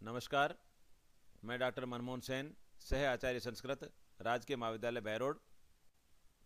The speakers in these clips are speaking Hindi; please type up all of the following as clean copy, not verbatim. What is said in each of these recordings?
नमस्कार। मैं डॉक्टर मनमोहन सेन, सह आचार्य संस्कृत, राजकीय महाविद्यालय बहरोड।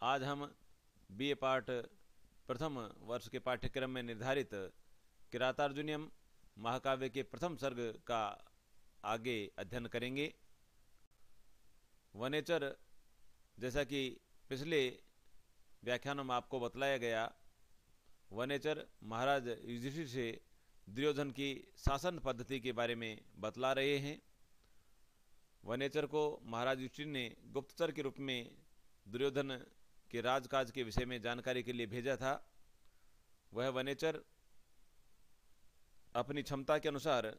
आज हम बीए पाठ प्रथम वर्ष के पाठ्यक्रम में निर्धारित किरातार्जुनीयम महाकाव्य के प्रथम सर्ग का आगे अध्ययन करेंगे। वनेचर, जैसा कि पिछले व्याख्यानों में आपको बतलाया गया, वनेचर महाराज युधिष्ठिर से दुर्योधन की शासन पद्धति के बारे में बतला रहे हैं। वनेचर को महाराज युधिष्ठिर ने गुप्तचर के रूप में दुर्योधन के राजकाज के विषय में जानकारी के लिए भेजा था। वह वनेचर अपनी क्षमता के अनुसार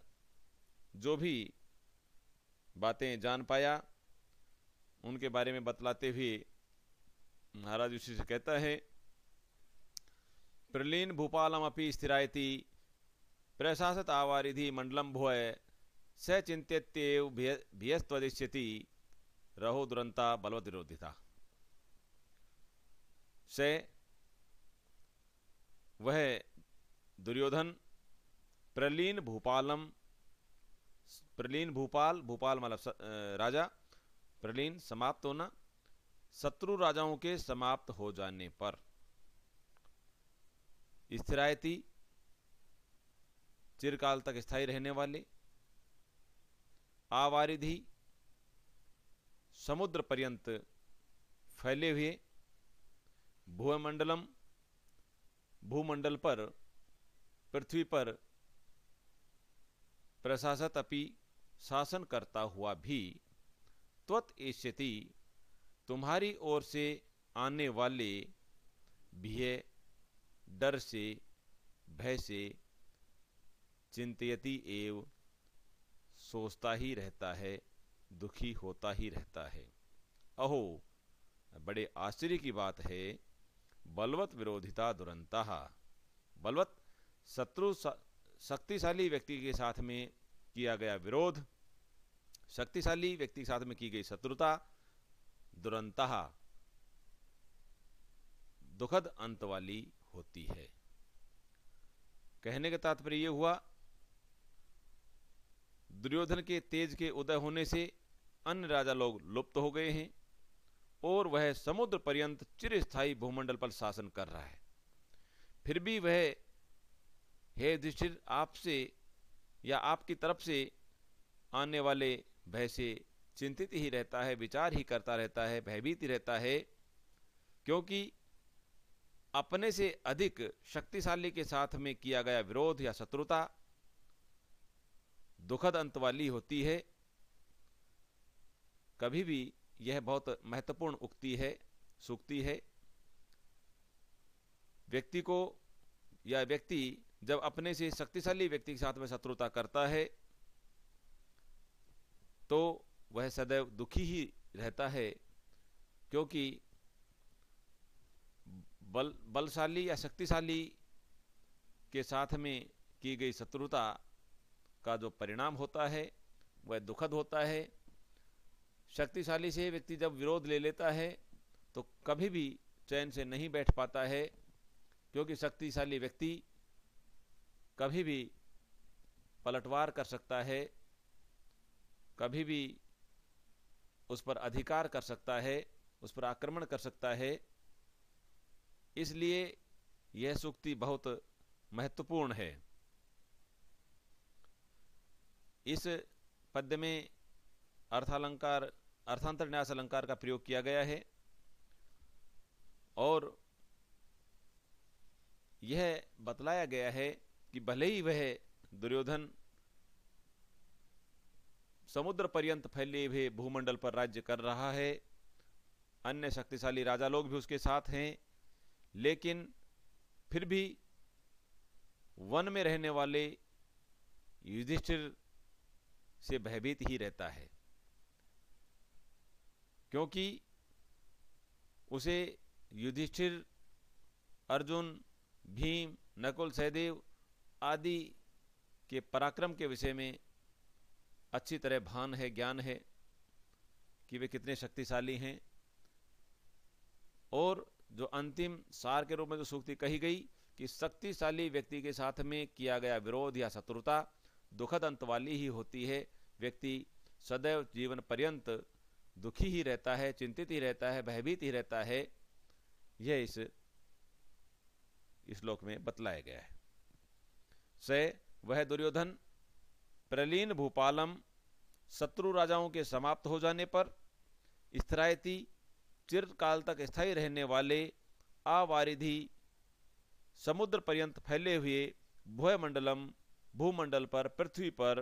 जो भी बातें जान पाया, उनके बारे में बतलाते हुए महाराज युधिष्ठिर से कहता है, प्रलीन भूपालमपि स्थिरायति प्रशासत आवारिधि मंडलम भुवय स चिंत्यत्येव भियस्त्वदिश्यति रहो दुरंता बलवत विरोधिता। से वह दुर्योधन प्रलीन भूपालम, प्रलीन भूपाल, भूपाल मतलब राजा, प्रलीन समाप्त होना, शत्रु राजाओं के समाप्त हो जाने पर, स्थिरायति चिरकाल तक स्थायी रहने वाले, आवारिधि समुद्र पर्यंत फैले हुए, भूमंडलम भूमंडल पर, पृथ्वी पर, प्रशासत अपि शासन करता हुआ भी, त्वत् एष्यति तुम्हारी ओर से आने वाले, भय डर से, भय से, चिंतयति एव सोचता ही रहता है, दुखी होता ही रहता है। अहो, बड़े आश्चर्य की बात है, बलवत विरोधिता दुरंता, बलवत शत्रु शक्तिशाली व्यक्ति के साथ में किया गया विरोध, शक्तिशाली व्यक्ति के साथ में की गई शत्रुता, दुरंता दुखद अंत वाली होती है। कहने का तात्पर्य यह हुआ, दुर्योधन के तेज के उदय होने से अन्य राजा लोग लुप्त हो गए हैं और वह समुद्र पर्यंत चिरस्थायी भूमंडल पर शासन कर रहा है। फिर भी वह, हे युधिष्ठिर, आपसे या आपकी तरफ से आने वाले भय से चिंतित ही रहता है, विचार ही करता रहता है, भयभीत ही रहता है, क्योंकि अपने से अधिक शक्तिशाली के साथ में किया गया विरोध या शत्रुता दुखद अंत वाली होती है। कभी भी यह बहुत महत्वपूर्ण उक्ति है, सूक्ति है। व्यक्ति को या व्यक्ति जब अपने से शक्तिशाली व्यक्ति के साथ में शत्रुता करता है तो वह सदैव दुखी ही रहता है, क्योंकि बलशाली या शक्तिशाली के साथ में की गई शत्रुता का जो परिणाम होता है वह दुखद होता है। शक्तिशाली से व्यक्ति जब विरोध ले लेता है तो कभी भी चैन से नहीं बैठ पाता है, क्योंकि शक्तिशाली व्यक्ति कभी भी पलटवार कर सकता है, कभी भी उस पर अधिकार कर सकता है, उस पर आक्रमण कर सकता है। इसलिए यह सूक्ति बहुत महत्वपूर्ण है। इस पद्य में अर्थालंकार, अर्थांतर न्यास अलंकार का प्रयोग किया गया है और यह बतलाया गया है कि भले ही वह दुर्योधन समुद्र पर्यंत फैले हुए भूमंडल पर राज्य कर रहा है, अन्य शक्तिशाली राजा लोग भी उसके साथ हैं, लेकिन फिर भी वन में रहने वाले युधिष्ठिर से भयभीत ही रहता है, क्योंकि उसे युधिष्ठिर, अर्जुन, भीम, नकुल, सहदेव आदि के पराक्रम के विषय में अच्छी तरह भान है, ज्ञान है कि वे कितने शक्तिशाली हैं। और जो अंतिम सार के रूप में जो सूक्ति कही गई कि शक्तिशाली व्यक्ति के साथ में किया गया विरोध या शत्रुता दुखद अंत वाली ही होती है। व्यक्ति सदैव जीवन पर्यंत दुखी ही रहता है, चिंतित ही रहता है, भयभीत ही रहता है। यह इस श्लोक में बतलाया गया है। स वह दुर्योधन प्रलीन भूपालम, शत्रु राजाओं के समाप्त हो जाने पर, स्थिरायति चिरकाल तक स्थायी रहने वाले, आवारिधि समुद्र पर्यंत फैले हुए, भूमंडलम भूमंडल पर, पृथ्वी पर,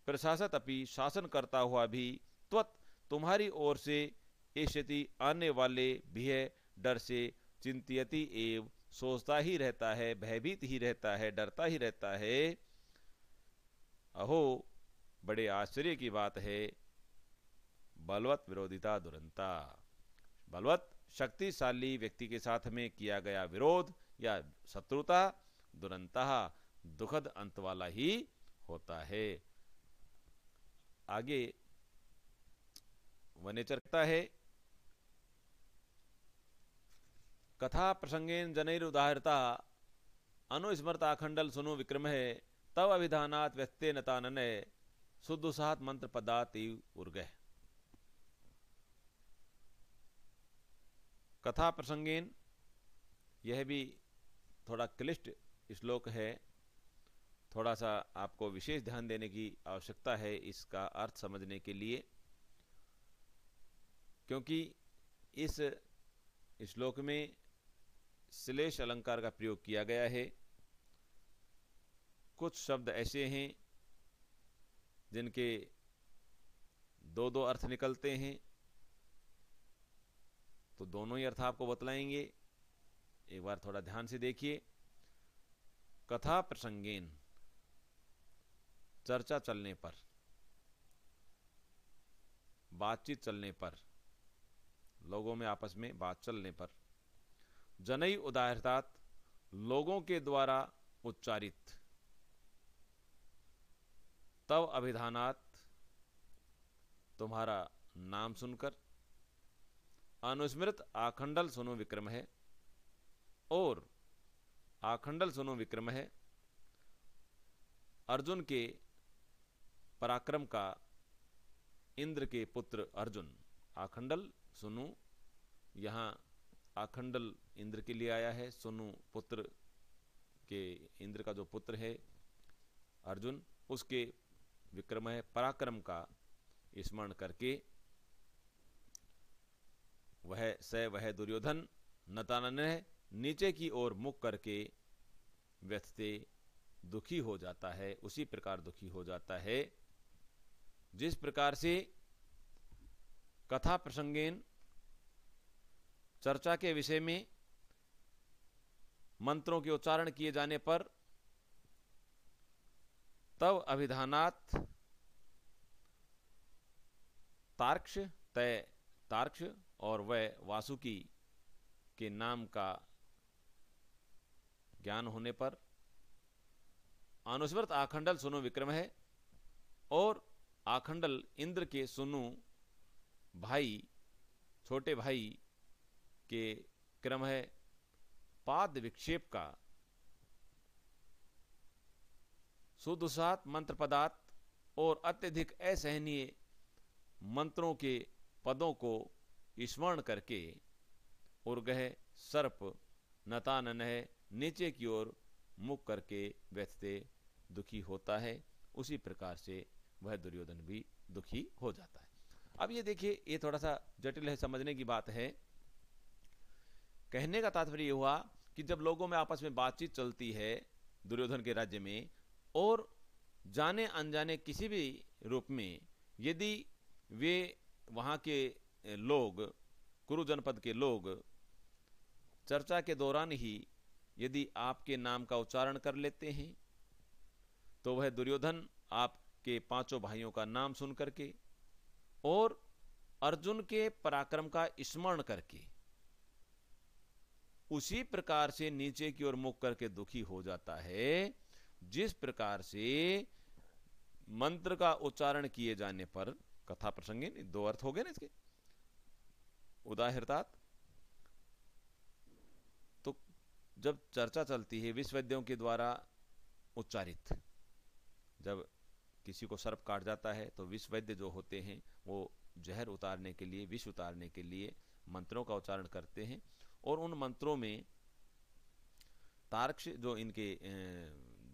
प्रशासत अपि शासन करता हुआ भी, त्वत् तुम्हारी ओर से, एष्यति आने वाले, भय डर से, चिंत्यति एव सोचता ही रहता है, भयभीत ही रहता है, डरता ही रहता है। अहो बड़े आश्चर्य की बात है, बलवत विरोधिता दुरंता, बलवत शक्तिशाली व्यक्ति के साथ में किया गया विरोध या शत्रुता दुरंता दुखद अंत वाला ही होता है। आगे वनेचर कहता है, कथा प्रसंगेन जनैरुदाहृता, अनुस्मृता खंडल सुनु विक्रम है, तव अभिधानात् व्यस्ते नतानने, सुदुसात मंत्र पदातीव उर्गह। कथा प्रसंगेन, यह भी थोड़ा क्लिष्ट श्लोक है, थोड़ा सा आपको विशेष ध्यान देने की आवश्यकता है इसका अर्थ समझने के लिए, क्योंकि इस श्लोक में श्लेष अलंकार का प्रयोग किया गया है। कुछ शब्द ऐसे हैं जिनके दो दो अर्थ निकलते हैं, तो दोनों ही अर्थ आपको बतलाएंगे। एक बार थोड़ा ध्यान से देखिए। कथा प्रसंगेन, चर्चा चलने पर, बातचीत चलने पर, लोगों में आपस में बात चलने पर, जनई उदाहरतात, लोगों के द्वारा उच्चारित, तव अभिधानात, तुम्हारा नाम सुनकर, अनुस्मृत आखंडल सुनो विक्रम है, और आखंडल सुनो विक्रम है, अर्जुन के पराक्रम का, इंद्र के पुत्र अर्जुन। आखंडल सुनु, यहाँ आखंडल इंद्र के लिए आया है, सुनु पुत्र के, इंद्र का जो पुत्र है अर्जुन, उसके विक्रम है, पराक्रम का स्मरण करके, वह दुर्योधन नतानन, नीचे की ओर मुख करके, व्यथते दुखी हो जाता है, उसी प्रकार दुखी हो जाता है जिस प्रकार से कथा प्रसंगेन, चर्चा के विषय में मंत्रों के उच्चारण किए जाने पर, तव अभिधानात, तार्क्ष तय तार्क्ष और वह वासुकी के नाम का ज्ञान होने पर, अनुस्मृत आखंडल सुनु विक्रम है, और आखंडल इंद्र के सुनु भाई, छोटे भाई के क्रम है, पाद विक्षेप का, सुदुसात मंत्र पदार्थ और अत्यधिक असहनीय मंत्रों के पदों को स्मरण करके, उर्गह सर्प, नतानन है, नीचे की ओर मुख करके व्यथते दुखी होता है। उसी प्रकार से वह दुर्योधन भी दुखी हो जाता है। अब ये देखिए, ये थोड़ा सा जटिल है, समझने की बात है। कहने का तात्पर्य ये हुआ कि जब लोगों में आपस में बातचीत चलती है दुर्योधन के राज्य में, और जाने अनजाने किसी भी रूप में यदि वे वहाँ के लोग, कुरु जनपद के लोग, चर्चा के दौरान ही यदि आपके नाम का उच्चारण कर लेते हैं, तो वह दुर्योधन आपके पांचों भाइयों का नाम सुन करके और अर्जुन के पराक्रम का स्मरण करके उसी प्रकार से नीचे की ओर मुख करके दुखी हो जाता है, जिस प्रकार से मंत्र का उच्चारण किए जाने पर, कथा प्रसंगे, दो अर्थ हो गए ना इसके, उदाहरतात, तो जब चर्चा चलती है विश्ववेद्यों के द्वारा उच्चारित, जब किसी को सर्प काट जाता है तो विष वैद्य जो होते हैं वो जहर उतारने के लिए, विष उतारने के लिए मंत्रों का उच्चारण करते हैं। और उन मंत्रों में तार्क्ष जो इनके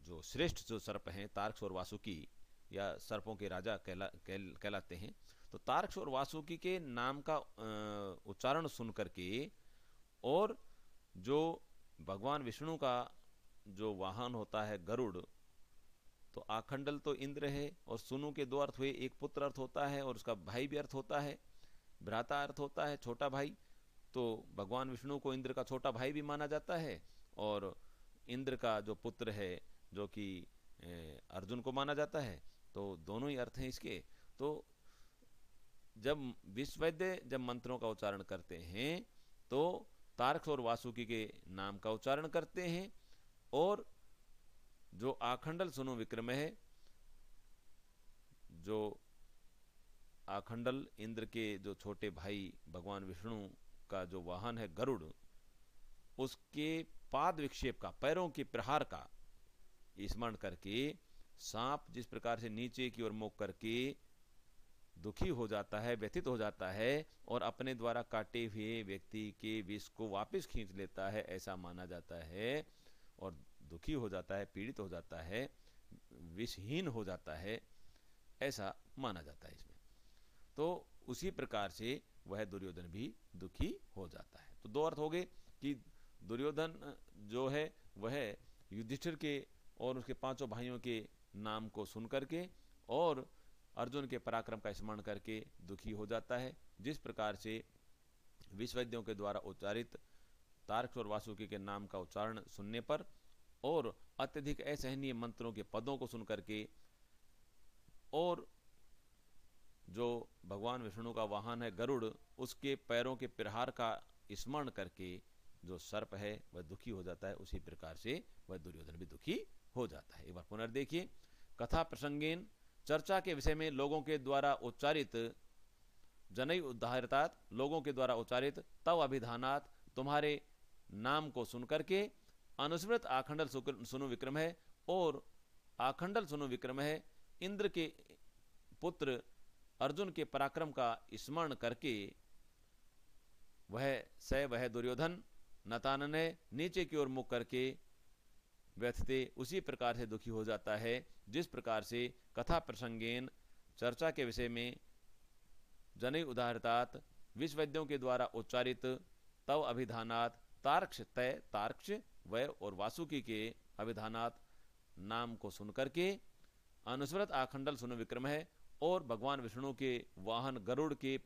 जो श्रेष्ठ जो सर्प हैं, तार्क्ष और वासुकी या सर्पों के राजा कहलाते हैं, तो तार्क्ष और वासुकी के नाम का उच्चारण सुन करके, और जो भगवान विष्णु का जो वाहन होता है गरुड़, तो आखंडल तो इंद्र है, और सुनु के दो अर्थ हुए, एक पुत्र अर्थ होता है और उसका भाई भी अर्थ होता है, भ्राता अर्थ होता है, छोटा भाई। तो भगवान विष्णु को इंद्र का छोटा भाई भी माना जाता है, और इंद्र का जो पुत्र है जो कि अर्जुन को माना जाता है। तो दोनों ही अर्थ हैं इसके। तो जब विश्ववैद्य जब मंत्रों का उच्चारण करते हैं तो तार्क्ष और वासुकी के नाम का उच्चारण करते हैं, और जो आखंडल सुनो विक्रम है, जो आखंडल इंद्र के जो छोटे भाई भगवान विष्णु का जो वाहन है गरुड़, उसके पाद विक्षेप का, पैरों के प्रहार का स्मरण करके सांप जिस प्रकार से नीचे की ओर मुख करके दुखी हो जाता है, व्यथित हो जाता है, और अपने द्वारा काटे हुए व्यक्ति के विष को वापस खींच लेता है, ऐसा माना जाता है, और दुखी हो जाता है, पीड़ित हो जाता है, विषहीन हो जाता है, ऐसा माना जाता है इसमें। तो उसी प्रकार से वह दुर्योधन भी दुखी हो जाता है। तो दो अर्थ हो गए कि दुर्योधन जो है वह युधिष्ठिर के और उसके पांचों भाइयों के नाम को सुन करके और अर्जुन के पराक्रम का स्मरण करके दुखी हो जाता है। जिस प्रकार से विश्ववैद्यों के द्वारा उच्चारित तार्क्ष और वासुकी के नाम का उच्चारण सुनने पर और अत्यधिक असहनीय मंत्रों के पदों को सुन करके, और जो भगवान विष्णु का वाहन है गरुड़, उसके पैरों के प्रहार का स्मरण करके जो सर्प है वह दुखी हो जाता है, उसी प्रकार से वह दुर्योधन भी दुखी हो जाता है। एक बार पुनर्देखिए। कथा प्रसंगेन, चर्चा के विषय में लोगों के द्वारा उच्चारित, जनई उद्धारतात, लोगों के द्वारा उच्चारित, तव अभिधानात, तुम्हारे नाम को सुन करके, अनुस्मृत आखंडल सुनु विक्रम है, और आखंडल सुनु विक्रम है, इंद्र के पुत्र अर्जुन के पराक्रम का स्मरण करके वह दुर्योधन नतानन है, नीचे की ओर मुख करके व्यथते उसी प्रकार से दुखी हो जाता है, जिस प्रकार से कथा प्रसंगेन, चर्चा के विषय में, जनई उदाहरतात, विश्ववैद्यों के द्वारा उच्चारित, तव अभिधानात, तार्क्ष तय, तार्क्ष वय और वासुकी के अभिधानात नाम को सुन करके, अनुस्मृत आखंडल सुनो विक्रम है, और भगवान विष्णु के वाहन गरुड़ के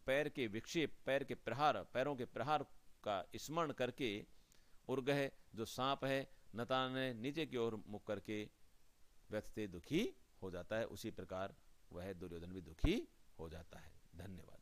पैर के विक्षेप, पैरों के प्रहार का स्मरण करके, उर्गह जो सांप है, नतान ने नीचे की ओर मुख करके व्यथते दुखी हो जाता है, उसी प्रकार वह दुर्योधन भी दुखी हो जाता है। धन्यवाद।